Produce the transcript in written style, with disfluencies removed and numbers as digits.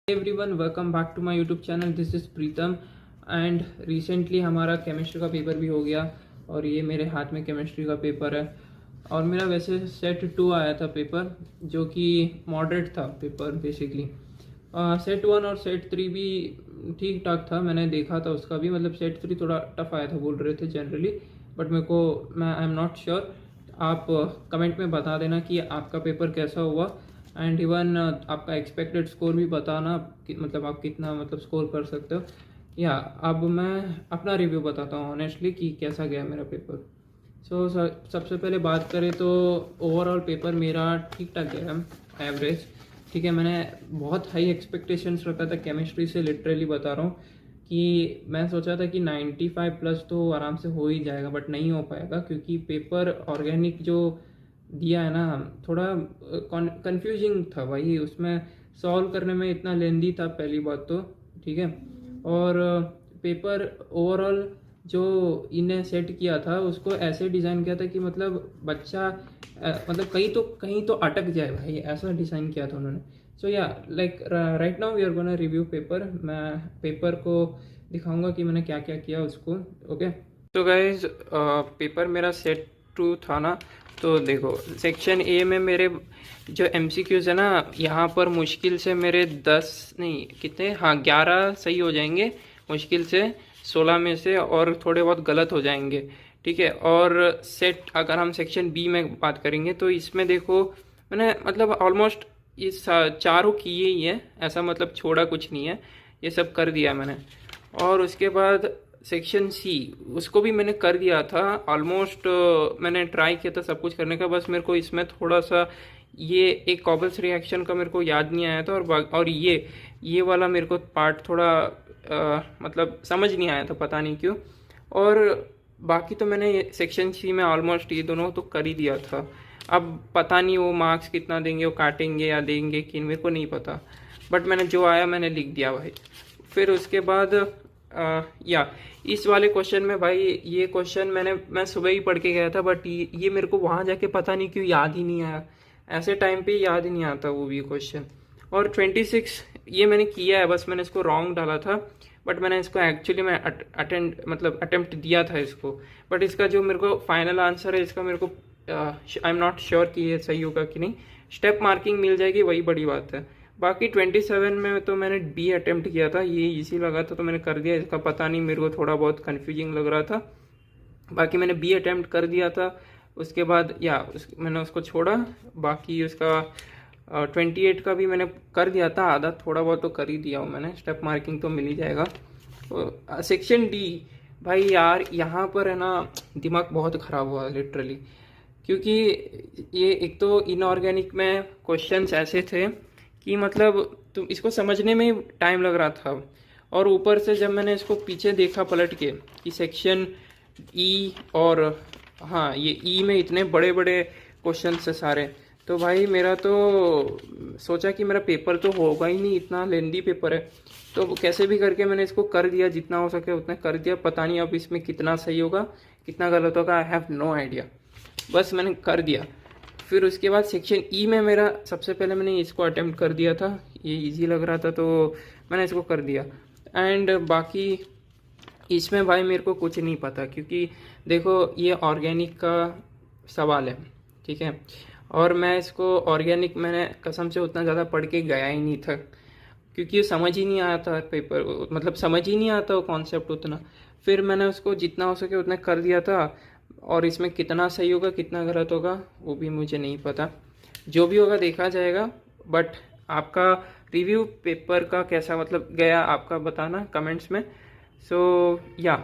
Everyone welcome back to my YouTube channel. This is Pritam and recently हमारा chemistry का paper भी हो गया और ये मेरे हाथ में केमिस्ट्री का पेपर है। और मेरा वैसे सेट 2 आया था पेपर, जो कि मॉडरेट था पेपर बेसिकली। सेट 1 और सेट 3 भी ठीक ठाक था, मैंने देखा था उसका भी। मतलब सेट 3 थोड़ा टफ आया था बोल रहे थे जनरली, बट मैं आई एम नॉट श्योर। आप कमेंट में बता देना कि आपका पेपर कैसा हुआ एंड इवन आपका एक्सपेक्टेड स्कोर भी बताना कि मतलब आप कितना स्कोर कर सकते हो। या अब मैं अपना रिव्यू बताता हूँ ऑनेस्टली कि कैसा गया मेरा पेपर। सबसे पहले बात करें तो ओवरऑल पेपर मेरा ठीक ठाक गया, एवरेज। ठीक है, मैंने बहुत हाई एक्सपेक्टेशंस रखा था केमिस्ट्री से, लिटरली बता रहा हूँ कि मैं सोचा था कि 95 प्लस तो आराम से हो ही जाएगा, बट नहीं हो पाएगा क्योंकि पेपर ऑर्गेनिक जो दिया है ना थोड़ा कंफ्यूजिंग था भाई। उसमें सॉल्व करने में इतना लेंदी था पहली बात तो, ठीक है। और पेपर ओवरऑल जो इन्हें सेट किया था उसको ऐसे डिज़ाइन किया था कि मतलब बच्चा मतलब कहीं तो अटक जाए भाई, ऐसा डिज़ाइन किया था उन्होंने। So yeah like right now we are gonna review paper. मैं पेपर को दिखाऊंगा कि मैंने क्या क्या किया उसको। ओके, तो गाइज पेपर मेरा सेट 2 था ना, तो देखो सेक्शन ए में मेरे जो एमसीक्यूज है ना, यहाँ पर मुश्किल से मेरे 10 नहीं कितने, हाँ 11 सही हो जाएंगे मुश्किल से 16 में से, और थोड़े बहुत गलत हो जाएंगे, ठीक है। और सेट अगर हम सेक्शन बी में बात करेंगे तो इसमें देखो मैंने मतलब ऑलमोस्ट ये चारों किए ही है, ऐसा मतलब छोड़ा कुछ नहीं है, ये सब कर दिया मैंने। और उसके बाद सेक्शन सी, उसको भी मैंने कर दिया था ऑलमोस्ट। मैंने ट्राई किया था सब कुछ करने का, बस मेरे को इसमें थोड़ा सा ये एक कॉबल्स रिएक्शन का मेरे को याद नहीं आया था, और ये वाला मेरे को पार्ट थोड़ा मतलब समझ नहीं आया था, पता नहीं क्यों। और बाकी तो मैंने सेक्शन सी में ऑलमोस्ट ये दोनों तो कर ही दिया था। अब पता नहीं वो मार्क्स कितना देंगे, वो काटेंगे या देंगे कि, मेरे को नहीं पता, बट मैंने जो आया मैंने लिख दिया भाई। फिर उसके बाद या इस वाले क्वेश्चन में भाई, ये क्वेश्चन मैं सुबह ही पढ़ के गया था, बट ये मेरे को वहाँ जाके पता नहीं क्यों याद ही नहीं आया, ऐसे टाइम पे याद ही नहीं आता वो भी क्वेश्चन। और 26 ये मैंने किया है, बस मैंने इसको रॉन्ग डाला था, बट मैंने इसको एक्चुअली मैं अटेम्प्ट दिया था इसको। बट इसका जो मेरे को फाइनल आंसर है इसका, मेरे को आई एम नॉट श्योर कि ये सही होगा कि नहीं। स्टेप मार्किंग मिल जाएगी, वही बड़ी बात है। बाकी 27 में तो मैंने बी अटेम्प्ट किया था, ये इजी लगा था तो मैंने कर दिया। इसका पता नहीं, मेरे को थोड़ा बहुत कन्फ्यूजिंग लग रहा था, बाकी मैंने बी अटेम्प्ट कर दिया था। उसके बाद मैंने उसको छोड़ा। बाकी उसका 28 का भी मैंने कर दिया था, आधा थोड़ा बहुत तो कर ही दिया हूँ मैंने, स्टेप मार्किंग तो मिल ही जाएगा। तो सेक्शन डी भाई यार, यहाँ पर है ना दिमाग बहुत ख़राब हुआ लिटरली, क्योंकि ये एक तो इनऑर्गेनिक में क्वेश्चंस ऐसे थे कि मतलब तुम इसको समझने में टाइम लग रहा था, और ऊपर से जब मैंने इसको पीछे देखा पलट के कि सेक्शन ई और हाँ ये ई में इतने बड़े बड़े क्वेश्चन है सारे, तो भाई मेरा तो सोचा कि मेरा पेपर तो होगा ही नहीं, इतना लेंदी पेपर है। तो कैसे भी करके मैंने इसको कर दिया, जितना हो सके उतना कर दिया। पता नहीं अब इसमें कितना सही होगा कितना गलत होगा, आई हैव नो आइडिया, बस मैंने कर दिया। फिर उसके बाद सेक्शन ई में मेरा सबसे पहले मैंने इसको अटेम्प्ट कर दिया था, ये इजी लग रहा था तो मैंने इसको कर दिया। एंड बाकी इसमें भाई मेरे को कुछ नहीं पता, क्योंकि देखो ये ऑर्गेनिक का सवाल है, ठीक है। और मैं इसको ऑर्गेनिक मैंने कसम से उतना ज़्यादा पढ़ के गया ही नहीं था, क्योंकि समझ ही नहीं आया था पेपर, मतलब समझ ही नहीं आता वो कॉन्सेप्ट उतना। फिर मैंने उसको जितना हो सके उतना कर दिया था, और इसमें कितना सही होगा कितना गलत होगा वो भी मुझे नहीं पता, जो भी होगा देखा जाएगा। बट आपका रिव्यू पेपर का कैसा मतलब गया आपका बताना कमेंट्स में। सो या